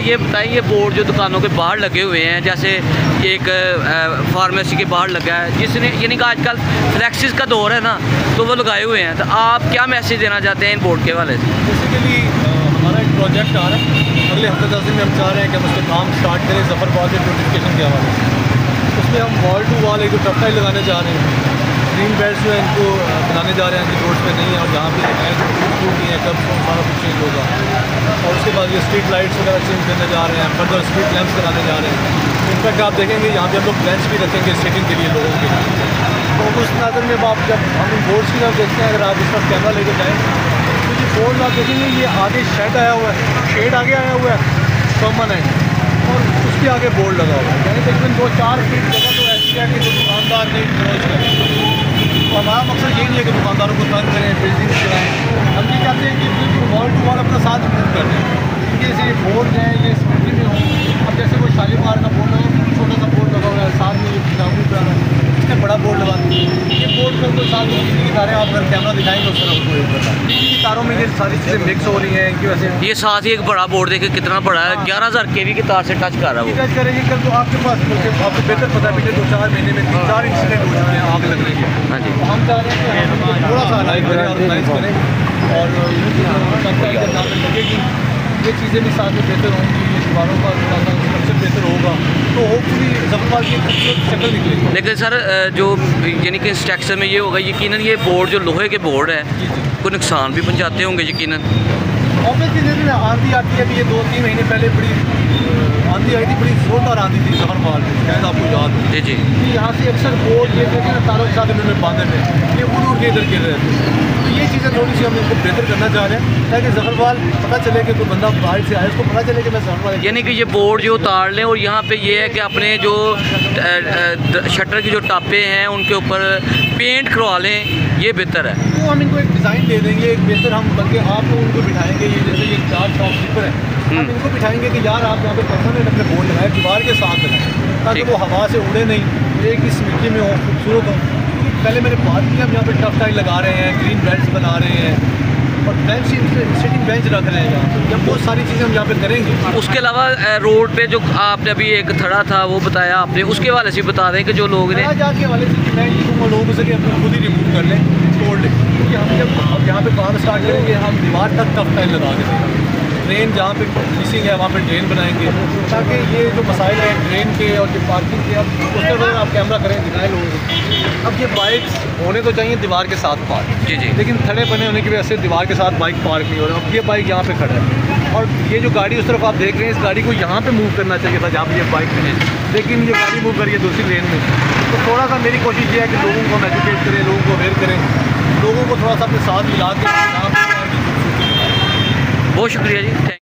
ये बताएं, ये बोर्ड जो दुकानों के बाहर लगे हुए हैं, जैसे एक फार्मेसी के बाहर लगा है, जिसने यानी कि आजकल फ्लैक्सिस का दौर है ना, तो वो लगाए हुए हैं, तो आप क्या मैसेज देना चाहते हैं इन बोर्ड के हवाले से? बेसिकली हमारा एक प्रोजेक्ट आ रहा है, अगले हफ्ते 10 दिन में हम चाह रहे हैं कि हम उसके काम स्टार्ट करें ज़फ़रबाद के ब्यूटिफिकेशन के हवाले से। उसमें हम वॉल टू वॉल एक टफ्टाई लगाने जा रहे हैं, ग्रीन बेल्ट जो है इनको बनाने जा रहे हैं कि रोड पे नहीं है, और जहाँ पे नहीं है कब सारा कुछ चेंज होगा। और उसके बाद ये स्ट्रीट लाइट्स वगैरह चेंज करने जा रहे हैं, फर्दर स्ट्रीट लैंप्स कराने जा रहे हैं। इनफैक्ट आप देखेंगे यहाँ पे हम लोग बेंच भी रखेंगे सीटिंग के लिए लोगों के लिए। तो उस नज़र में आप जब हम इन बोर्ड्स की तरफ देखते हैं, अगर आप इस पर कैमरा लेकर जाएँ तो ये बोर्ड आप देखेंगे, ये आगे शेड आया हुआ है, शेड आगे आया हुआ है परमानेंट, और उसके आगे बोर्ड लगा हुआ है, यानी तकरीबन 2-4 फीट जगह तो ऐसी है कि जो दुकानदार नहीं क्लोज करें। तो हमारा मकसद यही नहीं है कि दुकानदारों को तंग करें, बिल्डिंग कराएँ। हम ये चाहते हैं कि बिल्कुल वॉल टू वॉल अपना साथ मूव कर दें। जैसे ये बोर्ड हैं ये सिमेंट्री में हो, अब जैसे कोई शालीमार का बोर्ड लगा, छोटा सा बोर्ड लगा हुआ है, साथ में ये जामुन पे आ रहा है, इसने बड़ा बोर्ड लगा दिया। ये बोर्ड पर कोई साथ बिजली की तारें आप अगर कैमरा दिखाएंगे उस तरफ को एक बता, बिजली की तारों में ये सारी चीज़ें मिक्स हो रही हैं इनकी वजह से। ये साथ ही एक बड़ा बोर्ड देखिए कितना बड़ा है, 11,000 kV की तार से टच कर रहा है वो। टच करेंगे कल तो आपके पास, क्योंकि आपको बेहतर पता है पिछले 2-4 महीने में 3-4 इंसिडेंट हो चुके हैं आग लगने के। हाँ जी, तो हम चाह रहे हैं कि हम थोड़ा सा लाइव करें, ऑर्गेनाइज करें, और जब नाम लगेगी ये चीज़ें भी साथ में बेहतर होंगी, ये दीवारों का थोड़ा सा स्ट्रक्चर बेहतर होगा, तो होपफुली ज़फ़रबाद की खूबसूरत शक्ल निकलेगी। लेकिन सर जो यानी कि स्ट्रक्चर में ये होगा, यकीनन ये बोर्ड जो लोहे के बोर्ड है कोई नुकसान भी पहुँचाते होंगे यकीनन। ऑब्वियसली जैसे आंधी आती है, अभी ये 2-3 महीने पहले बड़ी आंधी आई थी, बड़ी जोरदार आंधी थी ज़फ़रबाद में, शायद आपको याद हो। जी जी, यहाँ से अक्सर बोर्ड ये देखें ना तारों के साथ इन्होंने बांधे में, ये उड़ के इधर गिर रहे थे। तो ये चीज़ें थोड़ी सी हम इनको बेहतर करना चाह रहे हैं, ताकि ज़फ़रबाद पता चले कि कोई बंदा बाहर से आए उसको पता चले कि मैं ज़फ़रबाद, यानी कि ये बोर्ड जो उतार लें, और यहाँ पे ये है कि अपने जो शटर की जो टापे हैं उनके ऊपर पेंट करवा लें, ये बेहतर है। तो हम इनको एक डिज़ाइन दे देंगे, एक बेहतर हम बल्कि आप लोग उनको बिठाएंगे, ये जैसे ये 4 शॉपकीपर है, हम इनको बिठाएंगे कि यार आप यहाँ पे परमानेंट अपने बोर्ड लगाएं, दीवार के साथ लगाएं, ताकि वो हवा से उड़े नहीं, एक इस मिट्टी में हो, खूबसूरत हो। पहले मैंने बात की, हम यहाँ पे टफ टाइल लगा रहे हैं, ग्रीन बेल्ट्स बना रहे हैं, और बेंच सिटिंग बेंच रख रहे हैं यहाँ, जब बहुत सारी चीज़ें हम यहाँ पे करेंगे। उसके अलावा रोड पे जो आपने अभी एक थड़ा था वो बताया आपने, उसके वाले से बता दें कि जो लोग ने जाके वाले से मैं ये कहूँगा लोगों से कि अपने खुद ही रिमूव कर लें, तोड़ लें, क्योंकि हम जब यहाँ पे काम स्टार्ट करेंगे हम दीवार तक टफ टाइल लगा के देंगे। ड्रेन जहाँ पे मिसिंग है वहाँ पे ड्रेन बनाएंगे, ताकि ये जो मसाइल है ड्रेन के और जो पार्किंग के, अब उसके बाद आप कैमरा करें दिखाएं लोगों को। अब ये बाइक्स होने तो चाहिए दीवार के साथ पार्क, जी जी, लेकिन थड़े बने होने की वजह से दीवार के साथ बाइक पार्क नहीं हो रहा। अब ये बाइक यहाँ पे खड़ा है, और ये जो गाड़ी उस तरफ आप देख रहे हैं, इस गाड़ी को यहाँ पे मूव करना चाहिए था जहाँ पे ये बाइक है, लेकिन ये गाड़ी मूव करिए दूसरी लेन में। तो थोड़ा सा मेरी कोशिश ये है कि लोगों को हम एजुकेट करें, लोगों को अवेयर करें, लोगों को थोड़ा सा अपने साथ मिला के। बहुत शुक्रिया जी।